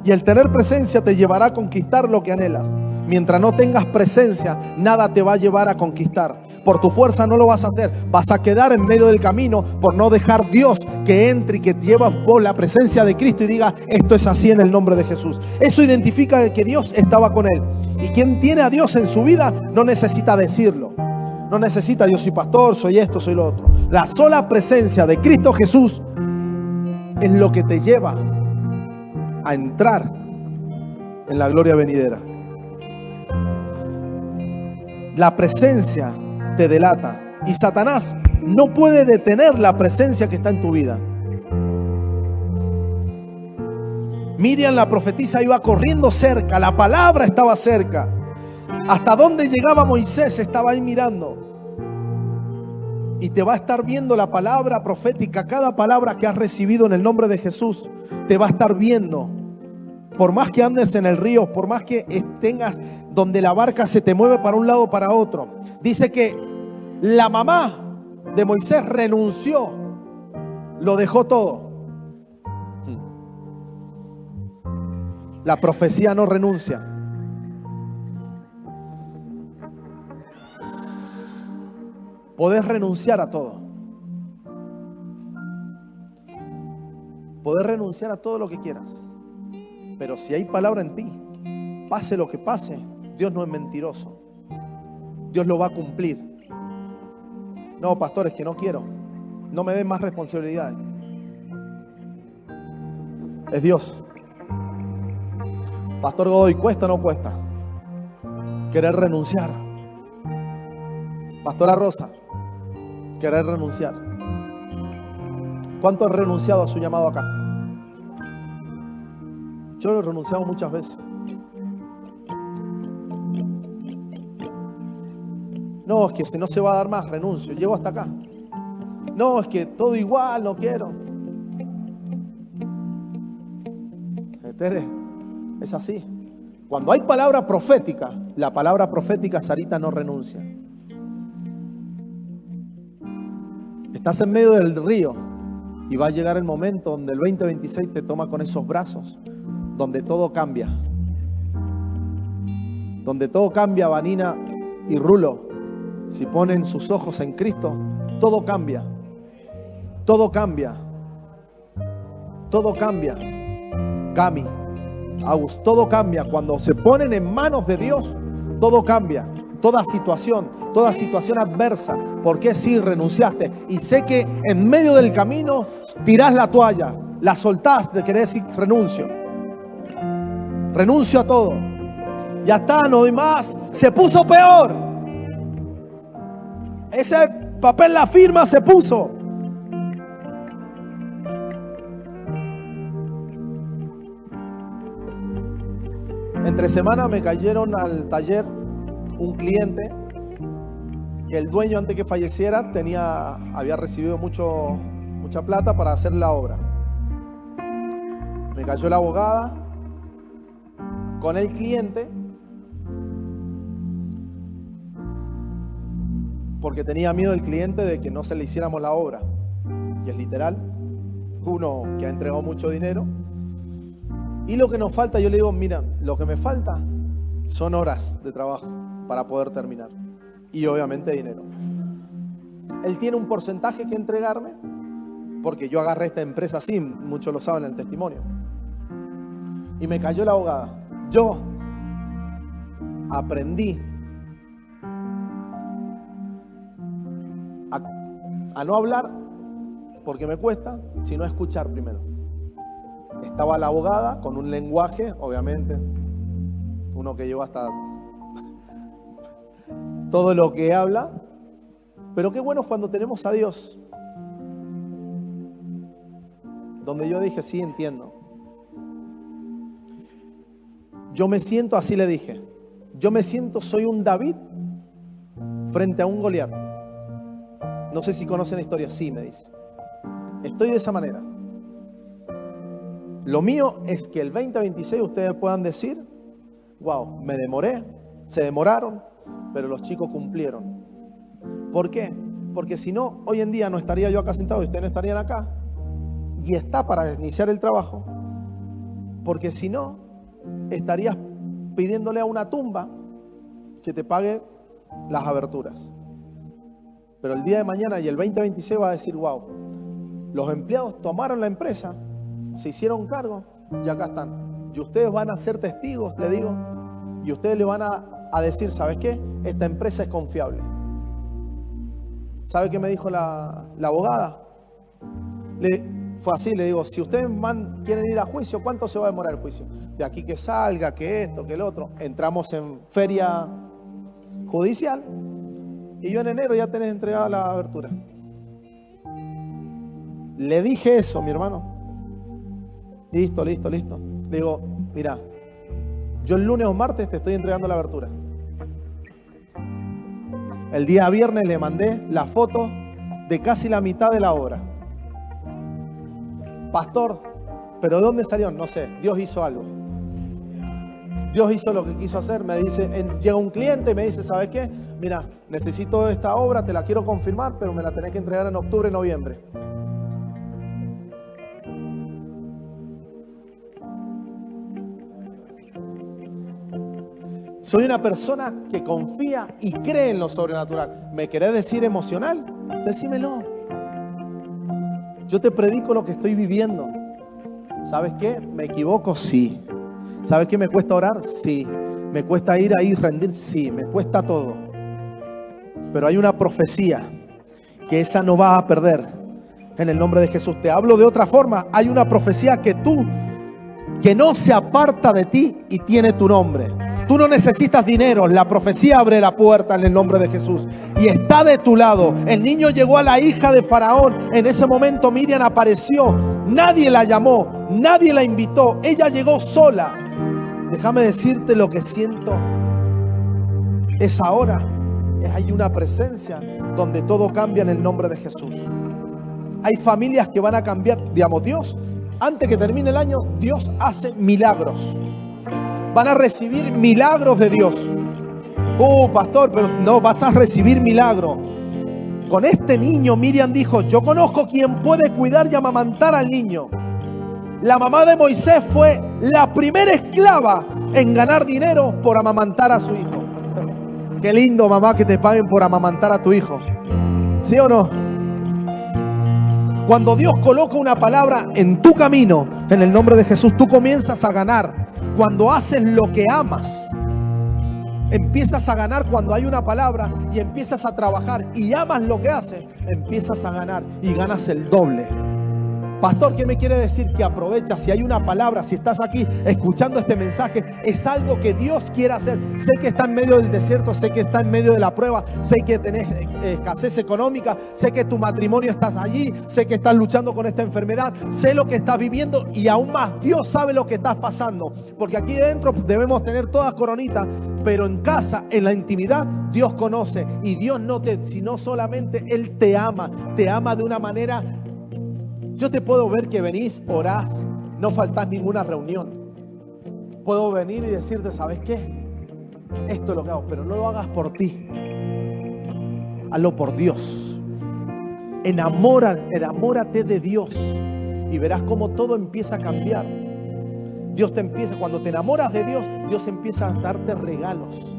Y el tener presencia te llevará a conquistar lo que anhelas. Mientras no tengas presencia, nada te va a llevar a conquistar. Por tu fuerza no lo vas a hacer. Vas a quedar en medio del camino por no dejar Dios que entre y que lleva por la presencia de Cristo y diga: esto es así en el nombre de Jesús. Eso identifica que Dios estaba con él. Y quien tiene a Dios en su vida no necesita decirlo. No necesita: yo soy pastor, soy esto, soy lo otro. La sola presencia de Cristo Jesús es lo que te lleva a entrar en la gloria venidera. La presencia te delata y Satanás no puede detener la presencia que está en tu vida. Miriam, la profetisa, iba corriendo cerca, la palabra estaba cerca. Hasta donde llegaba Moisés estaba ahí mirando. Y te va a estar viendo la palabra profética, cada palabra que has recibido en el nombre de Jesús, te va a estar viendo. Por más que andes en el río, por más que tengas donde la barca se te mueve para un lado o para otro. Dice que la mamá de Moisés renunció, lo dejó todo. La profecía no renuncia. Podés renunciar a todo. Podés renunciar a todo lo que quieras. Pero si hay palabra en ti, pase lo que pase, Dios no es mentiroso. Dios lo va a cumplir. No, pastor, es que no quiero. No me den más responsabilidades. Es Dios. Pastor Godoy, ¿cuesta o no cuesta querer renunciar? Pastora Rosa, querer renunciar. ¿Cuánto han renunciado a su llamado acá? Yo lo he renunciado muchas veces. No, es que si no se va a dar más, renuncio. Llego hasta acá. No, es que todo igual, no quiero. Tere, es así. Cuando hay palabra profética, la palabra profética, Sarita, no renuncia. Estás en medio del río y va a llegar el momento donde el 2026 te toma con esos brazos, donde todo cambia. Donde todo cambia, Vanina y Rulo. Si ponen sus ojos en Cristo, todo cambia. Todo cambia. Todo cambia. Cami, Agus, todo cambia. Cuando se ponen en manos de Dios, todo cambia. Toda situación adversa. ¿Por qué sí renunciaste? Y sé que en medio del camino tirás la toalla, la soltás de querer decir renuncio. Renuncio a todo. Ya está, no doy más. Se puso peor. Ese papel, la firma se puso. Entre semana me cayeron al taller un cliente que el dueño, antes que falleciera, había recibido mucha plata para hacer la obra. Me cayó la abogada con el cliente porque tenía miedo el cliente de que no se le hiciéramos la obra. Y es literal, uno que ha entregado mucho dinero. Y lo que nos falta, yo le digo, mira, lo que me falta son horas de trabajo para poder terminar. Y obviamente dinero. Él tiene un porcentaje que entregarme, porque yo agarré esta empresa así, muchos lo saben en el testimonio. Y me cayó la abogada. Yo aprendí a no hablar porque me cuesta, sino a escuchar primero. Estaba la abogada con un lenguaje, obviamente, uno que llegó hasta todo lo que habla, pero qué bueno es cuando tenemos a Dios, donde yo dije, sí, entiendo. Yo me siento, así le dije, yo me siento, soy un David frente a un Goliat. No sé si conocen la historia, sí, me dice. Estoy de esa manera. Lo mío es que el 2026 ustedes puedan decir, wow, me demoré, se demoraron, pero los chicos cumplieron. ¿Por qué? Porque si no, hoy en día no estaría yo acá sentado y ustedes no estarían acá. Y está para iniciar el trabajo. Porque si no, estarías pidiéndole a una tumba que te pague las aberturas. Pero el día de mañana y el 2026 va a decir, wow, los empleados tomaron la empresa, se hicieron cargo y acá están. Y ustedes van a ser testigos, le digo, y ustedes le van a decir, ¿sabes qué? Esta empresa es confiable. ¿Sabe qué me dijo la abogada? Fue así, le digo, si ustedes quieren ir a juicio, ¿cuánto se va a demorar el juicio? De aquí que salga, que esto, que el otro. Entramos en feria judicial y yo en enero ya tenés entregada la abertura. Le dije eso, mi hermano. Listo. Le Le digo, mira, yo el lunes o martes te estoy entregando la abertura. El día viernes le mandé la foto de casi la mitad de la obra. Pastor, ¿pero de dónde salió? No sé, Dios hizo algo. Dios hizo lo que quiso hacer. Me dice, llega un cliente y me dice, ¿sabes qué? Mira, necesito esta obra, te la quiero confirmar, pero me la tenés que entregar en octubre, noviembre. Soy una persona que confía y cree en lo sobrenatural. ¿Me querés decir emocional? Decímelo. Yo te predico lo que estoy viviendo. ¿Sabes qué? ¿Me equivoco? Sí. ¿Sabes qué me cuesta orar? Sí. ¿Me cuesta ir ahí y rendir? Sí. Me cuesta todo. Pero hay una profecía que esa no vas a perder en el nombre de Jesús. Te hablo de otra forma. Hay una profecía que no se aparta de ti y tiene tu nombre. Tú no necesitas dinero, la profecía abre la puerta en el nombre de Jesús y está de tu lado. El niño llegó a la hija de Faraón. En ese momento Miriam apareció. Nadie la llamó, nadie la invitó. Ella llegó sola. Déjame decirte lo que siento. Es ahora. Hay una presencia donde todo cambia en el nombre de Jesús. Hay familias que van a cambiar. Digamos, Dios, antes que termine el año, Dios hace milagros. Van a recibir milagros de Dios. Pastor, pero no, vas a recibir milagro. Con este niño, Miriam dijo, yo conozco quien puede cuidar y amamantar al niño. La mamá de Moisés fue la primera esclava en ganar dinero por amamantar a su hijo. Qué lindo, mamá, que te paguen por amamantar a tu hijo. ¿Sí o no? Cuando Dios coloca una palabra en tu camino, en el nombre de Jesús, tú comienzas a ganar. Cuando haces lo que amas, empiezas a ganar. Cuando hay una palabra y empiezas a trabajar y amas lo que haces, empiezas a ganar y ganas el doble. Pastor, ¿qué me quiere decir? Que aprovecha. Si hay una palabra, si estás aquí escuchando este mensaje, es algo que Dios quiere hacer. Sé que está en medio del desierto, sé que está en medio de la prueba, sé que tenés escasez económica, sé que tu matrimonio estás allí, sé que estás luchando con esta enfermedad, sé lo que estás viviendo y aún más Dios sabe lo que estás pasando. Porque aquí dentro debemos tener todas coronitas, pero en casa, en la intimidad, Dios conoce. Y Dios no sino solamente Él te ama de una manera. Yo te puedo ver que venís, orás, no faltás ninguna reunión. Puedo venir y decirte, ¿sabes qué? Esto es lo que hago, pero no lo hagas por ti. Hazlo por Dios. Enamórate de Dios y verás cómo todo empieza a cambiar. Dios te empieza, cuando te enamoras de Dios, Dios empieza a darte regalos.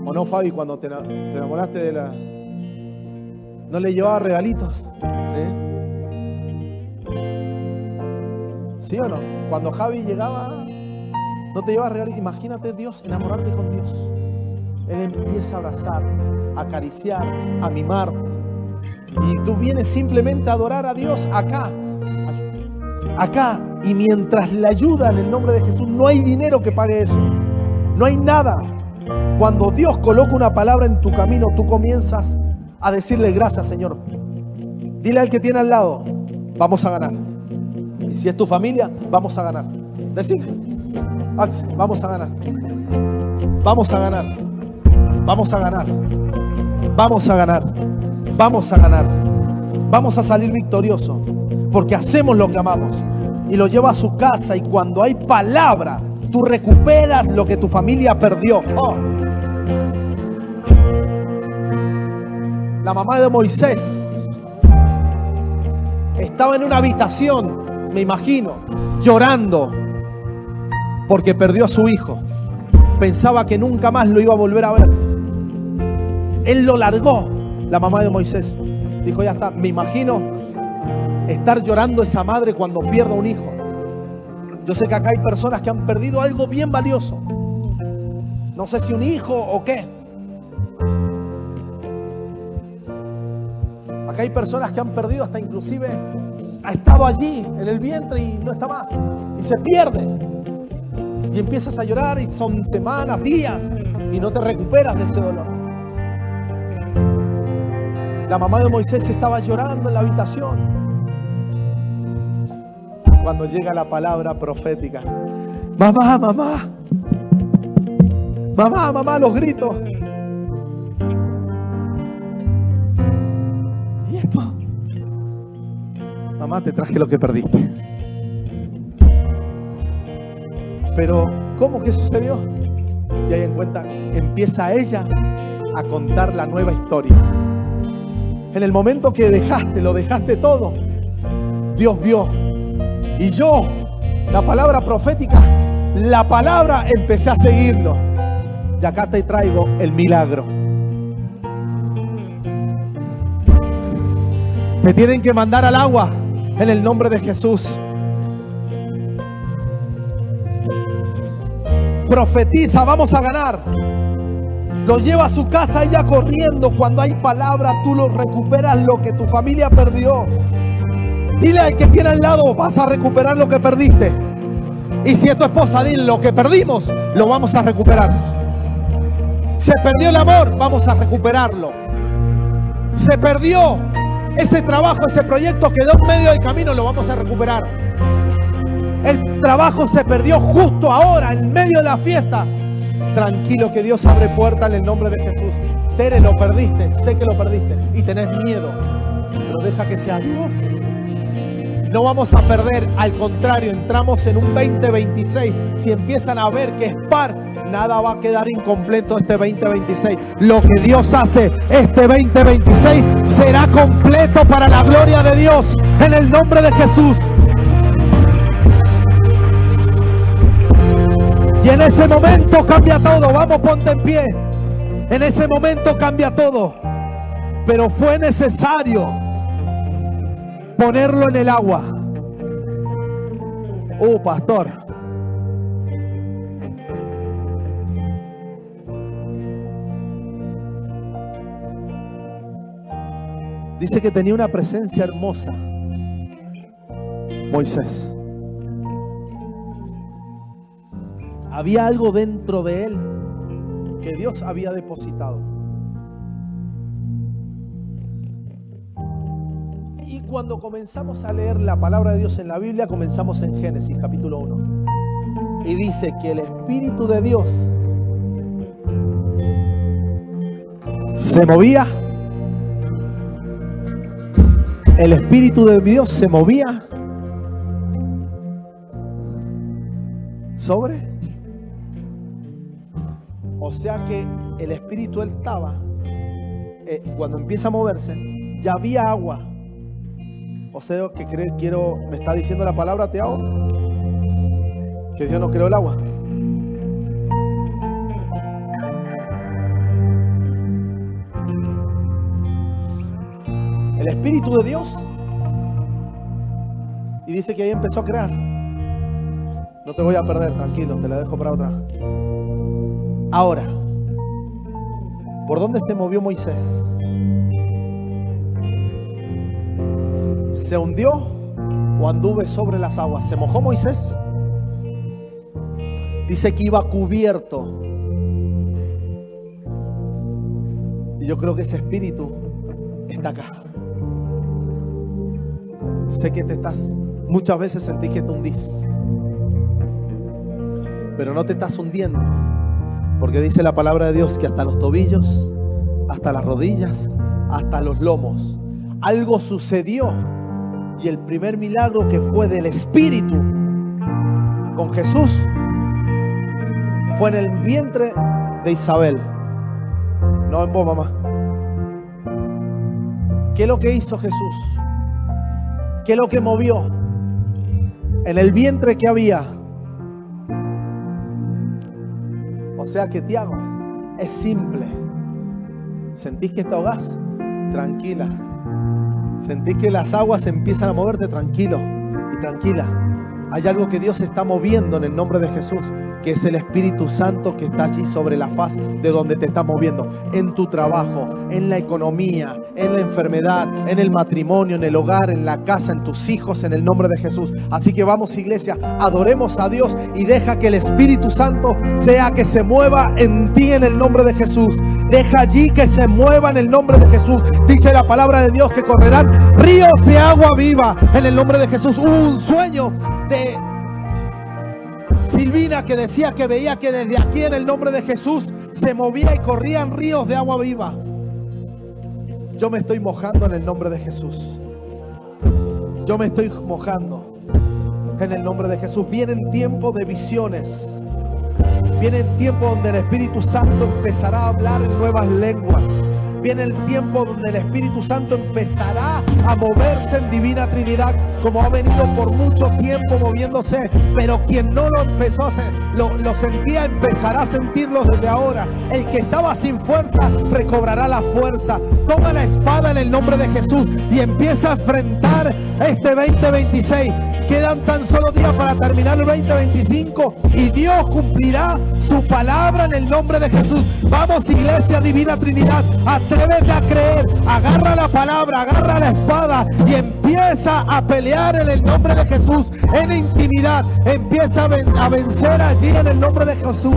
¿O no, Fabi? Cuando te enamoraste de la... ¿No le llevaba regalitos? ¿Sí? ¿Sí o no? Cuando Javi llegaba, no te llevaba regalitos. Imagínate Dios, enamorarte con Dios. Él empieza a abrazar, a acariciar, a mimar. Y tú vienes simplemente a adorar a Dios acá. Y mientras le ayuda en el nombre de Jesús, no hay dinero que pague eso. No hay nada. Cuando Dios coloca una palabra en tu camino, tú comienzas a decirle gracias, Señor. Dile al que tiene al lado, vamos a ganar. Y si es tu familia, vamos a ganar. Decile, Axel, vamos a ganar. Vamos a ganar. Vamos a ganar. Vamos a ganar. Vamos a ganar. Vamos a salir victoriosos. Porque hacemos lo que amamos. Y lo lleva a su casa. Y cuando hay palabra, tú recuperas lo que tu familia perdió. La mamá de Moisés estaba en una habitación, me imagino, llorando porque perdió a su hijo. Pensaba que nunca más lo iba a volver a ver. Él lo largó, la mamá de Moisés. Dijo, ya está. Me imagino estar llorando esa madre cuando pierda un hijo. Yo sé que acá hay personas que han perdido algo bien valioso. No sé si un hijo o qué. Acá hay personas que han perdido hasta inclusive ha estado allí en el vientre y no está más. Y se pierde. Y empiezas a llorar y son semanas, días y no te recuperas de ese dolor. La mamá de Moisés estaba llorando en la habitación. cuando llega la palabra profética. Mamá, mamá. Mamá, mamá, los gritos. ¿Y esto? Mamá, te traje lo que perdiste. Pero, ¿cómo que sucedió? Y ahí empieza ella a contar la nueva historia. En el momento que lo dejaste todo, Dios vio. Y yo, la palabra profética, la palabra, empecé a seguirlo. Y acá te traigo el milagro. Te tienen que mandar al agua en el nombre de Jesús. Profetiza, vamos a ganar. Lo lleva a su casa ella corriendo. Cuando hay palabra, tú lo recuperas lo que tu familia perdió. Dile al que tiene al lado, vas a recuperar lo que perdiste. Y si es tu esposa, dile, lo que perdimos, lo vamos a recuperar. Se perdió el amor, vamos a recuperarlo. Se perdió ese trabajo, ese proyecto quedó en medio del camino, lo vamos a recuperar. El trabajo se perdió justo ahora, en medio de la fiesta. Tranquilo, que Dios abre puertas en el nombre de Jesús. Tere, lo perdiste, sé que lo perdiste y tenés miedo, pero deja que sea Dios. No vamos a perder, al contrario, entramos en un 2026. Si empiezan a ver que es par, nada va a quedar incompleto este 2026. Lo que Dios hace este 2026 será completo para la gloria de Dios, en el nombre de Jesús. Y en ese momento cambia todo. Vamos, ponte en pie. En ese momento cambia todo. Pero fue necesario ponerlo en el agua. Pastor. Dice que tenía una presencia hermosa, Moisés. Había algo dentro de él que Dios había depositado. Y cuando comenzamos a leer la palabra de Dios en la Biblia, comenzamos en Génesis capítulo 1. Y dice que el Espíritu de Dios se movía. El Espíritu de Dios se movía sobre. O sea que el Espíritu él estaba, cuando empieza a moverse, ya había agua. O sea que me está diciendo la palabra Teao, que Dios no creó el agua. El Espíritu de Dios. Y dice que ahí empezó a crear. No te voy a perder, tranquilo, te la dejo para otra. Ahora, ¿por dónde se movió Moisés? ¿Se hundió o anduve sobre las aguas? ¿Se mojó Moisés? Dice que iba cubierto. Y yo creo que ese espíritu está acá. Sé que muchas veces sentís que te hundís, pero no te estás hundiendo. Porque dice la palabra de Dios que hasta los tobillos, hasta las rodillas, hasta los lomos, algo sucedió. Y el primer milagro que fue del Espíritu con Jesús fue en el vientre de Isabel. No en vos, mamá. ¿Qué es lo que hizo Jesús? ¿Qué es lo que movió? En el vientre que había. O sea que Tiago, es simple. ¿Sentís que te ahogás? Tranquila. ¿Sentís que las aguas empiezan a moverte? Tranquilo y tranquila. Hay algo que Dios está moviendo en el nombre de Jesús, que es el Espíritu Santo que está allí sobre la faz de donde te está moviendo. En tu trabajo, en la economía, en la enfermedad, en el matrimonio, en el hogar, en la casa, en tus hijos, en el nombre de Jesús. Así que vamos, iglesia, adoremos a Dios y deja que el Espíritu Santo sea que se mueva en ti en el nombre de Jesús. Deja allí que se mueva en el nombre de Jesús. Dice la palabra de Dios que correrán ríos de agua viva en el nombre de Jesús. Hubo un sueño de Silvina, que decía que veía que desde aquí en el nombre de Jesús se movía y corrían ríos de agua viva. Yo me estoy mojando en el nombre de Jesús. Yo me estoy mojando en el nombre de Jesús. Vienen tiempos de visiones. Vienen tiempos donde el Espíritu Santo empezará a hablar en nuevas lenguas. Viene el tiempo donde el Espíritu Santo empezará a moverse en divina Trinidad, como ha venido por mucho tiempo moviéndose. Pero quien no lo empezó a hacer, lo sentía, empezará a sentirlo desde ahora. El que estaba sin fuerza recobrará la fuerza. Toma la espada en el nombre de Jesús y empieza a enfrentar este 2026. Quedan tan solo días para terminar el 2025 y Dios cumplirá su palabra en el nombre de Jesús. Vamos, iglesia divina Trinidad, atrévete a creer, agarra la palabra, agarra la espada y empieza a pelear en el nombre de Jesús, en intimidad. Empieza a vencer allí en el nombre de Jesús.